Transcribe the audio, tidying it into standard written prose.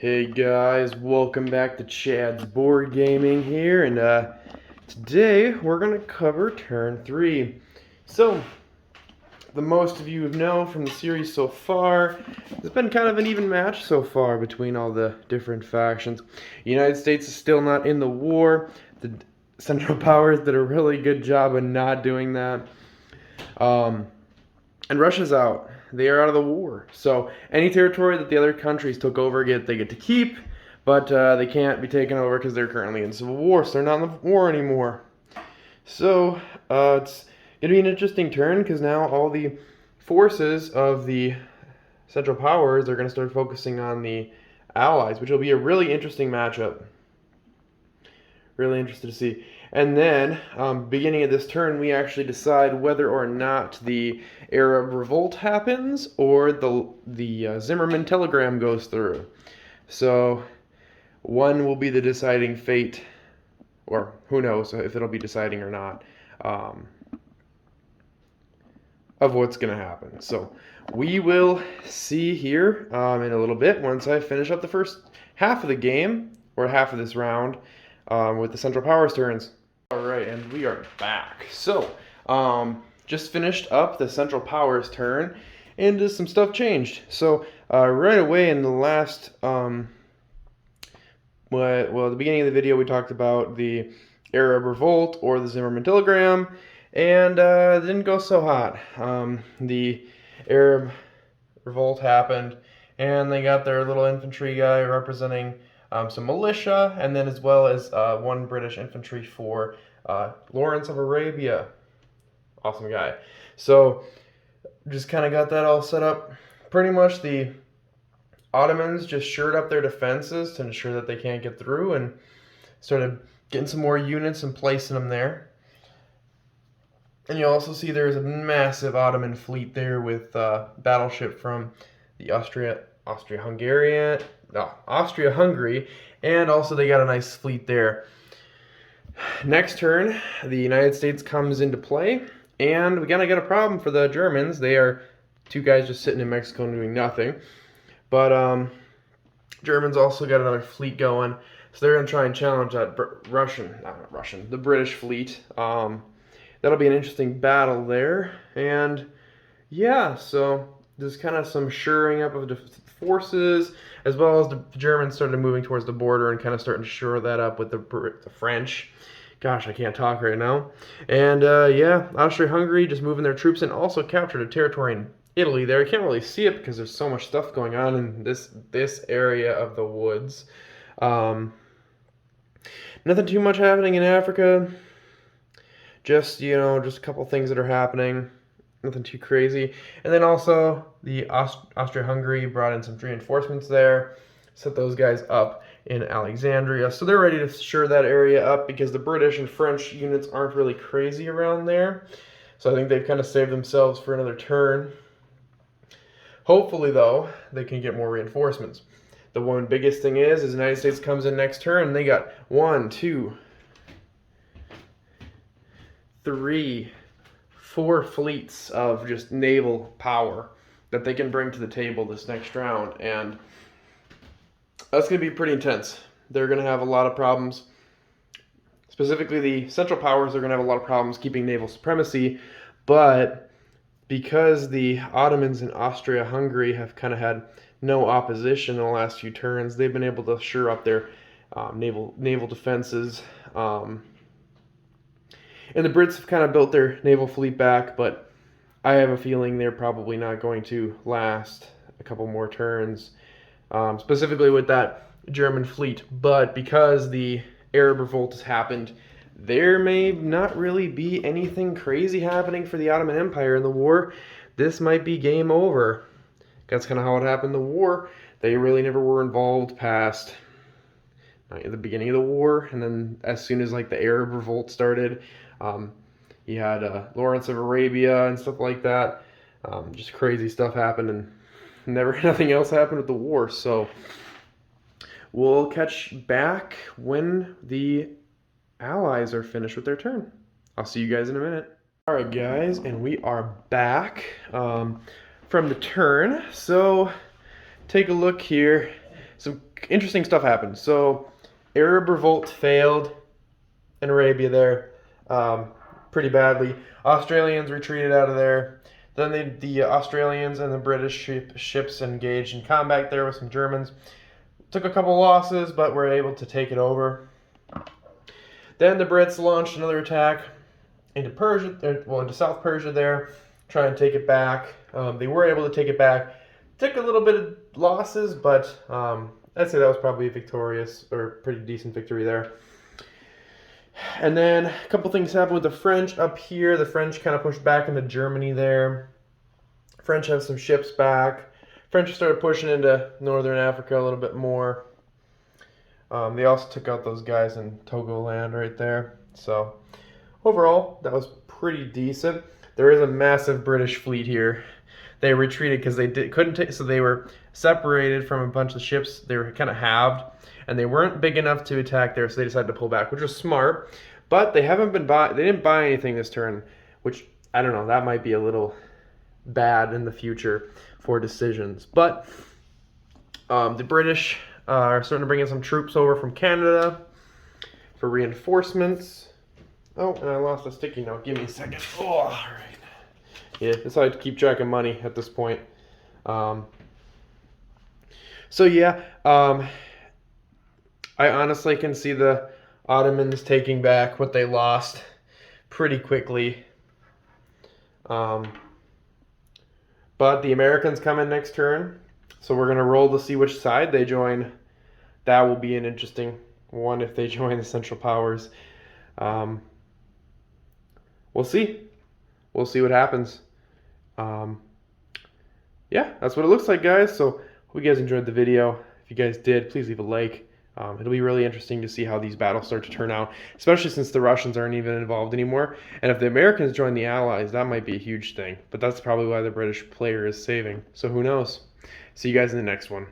Hey guys, welcome back to Chad's Board Gaming here, and today we're going to cover turn 3. So, the most of you know from the series so far, it's been kind of an even match so far between all the different factions. The United States is still not in the war. The Central Powers did a really good job of not doing that. And Russia's out. They are out of the war. So any territory that the other countries took over, they get to keep, but they can't be taken over because they're currently in civil war. So they're not in the war anymore. So it's gonna be an interesting turn because now all the forces of the Central Powers are gonna start focusing on the Allies, which will be a really interesting matchup. Really interested to see. And then, beginning of this turn, we actually decide whether or not the Arab Revolt happens or the Zimmerman telegram goes through. So, one will be the deciding fate, or who knows if it'll be deciding or not, of what's going to happen. So, we will see here in a little bit once I finish up the first half of the game, or half of this round, with the Central Powers turns. Alright, and we are back. So, just finished up the Central Powers turn, and some stuff changed. So, right away in the last, at the beginning of the video we talked about the Arab Revolt, or the Zimmerman telegram, and it didn't go so hot. The Arab Revolt happened, and they got their little infantry guy representing some militia, and then as well as one British infantry for Lawrence of Arabia. Awesome guy. So just kind of got that all set up. Pretty much the Ottomans just shored up their defenses to ensure that they can't get through, and started getting some more units and placing them there. And you also see there's a massive Ottoman fleet there with battleship from the Austria-Hungary, and also they got a nice fleet there. Next turn, the United States comes into play, and we gotta get a problem for the Germans. They are two guys just sitting in Mexico and doing nothing. But Germans also got another fleet going, so they're gonna try and challenge that the British fleet. That'll be an interesting battle there, and yeah, so there's kind of some shoring up of the forces, as well as the Germans started moving towards the border and kind of starting to shore that up with the French. Gosh, I can't talk right now. And yeah, Austria-Hungary just moving their troops in, also captured a territory in Italy there. I can't really see it because there's so much stuff going on in this area of the woods. Nothing too much happening in Africa. Just a couple things that are happening. Nothing too crazy. And then also the Austria-Hungary brought in some reinforcements there, set those guys up in Alexandria. So they're ready to shore that area up because the British and French units aren't really crazy around there. So I think they've kind of saved themselves for another turn. Hopefully, though, they can get more reinforcements. The one biggest thing is the United States comes in next turn, and they got 1, 2, 3, 4 fleets of just naval power that they can bring to the table this next round, and that's going to be pretty intense. They're going to have a lot of problems. Specifically, the Central Powers are going to have a lot of problems keeping naval supremacy, but because the Ottomans and Austria-Hungary have kind of had no opposition in the last few turns, they've been able to shore up their naval defenses. And the Brits have kind of built their naval fleet back, but I have a feeling they're probably not going to last a couple more turns, specifically with that German fleet. But because the Arab Revolt has happened, there may not really be anything crazy happening for the Ottoman Empire in the war. This might be game over. That's kind of how it happened in the war. They really never were involved past at the beginning of the war, and then as soon as like the Arab Revolt started, you had Lawrence of Arabia and stuff like that. Just crazy stuff happened, and nothing else happened with the war. So we'll catch back when the Allies are finished with their turn. I'll see you guys in a minute. All right, guys, and we are back from the turn. So take a look here. Some interesting stuff happened. So Arab revolt failed in Arabia there, pretty badly. Australians retreated out of there. Then the Australians and the British ships engaged in combat there with some Germans. Took a couple losses, but were able to take it over. Then the Brits launched another attack into Persia, into South Persia there, try and take it back. They were able to take it back. Took a little bit of losses, but I'd say that was probably victorious, or pretty decent victory there. And then a couple things happened with the French up here. The French kind of pushed back into Germany there. French have some ships back. French started pushing into northern Africa a little bit more. They also took out those guys in Togoland right there. So overall, that was pretty decent. There is a massive British fleet here. They retreated because they couldn't take, so they were separated from a bunch of ships. They were kind of halved, and they weren't big enough to attack there, so they decided to pull back, which was smart. But they haven't been they didn't buy anything this turn, which I don't know. That might be a little bad in the future for decisions. But the British are starting to bring in some troops over from Canada for reinforcements. Oh, and I lost a sticky note. Give me a second. Oh, all right. Yeah, it's hard to keep track of money at this point. So yeah, I honestly can see the Ottomans taking back what they lost pretty quickly. But the Americans come in next turn, so we're going to roll to see which side they join. That will be an interesting one if they join the Central Powers. We'll see. We'll see what happens. Yeah, that's what it looks like, guys. So hope you guys enjoyed the video. If you guys did, please leave a like. It'll be really interesting to see how these battles start to turn out, especially since the Russians aren't even involved anymore. And if the Americans join the Allies, that might be a huge thing. But that's probably why the British player is saving. So who knows? See you guys in the next one.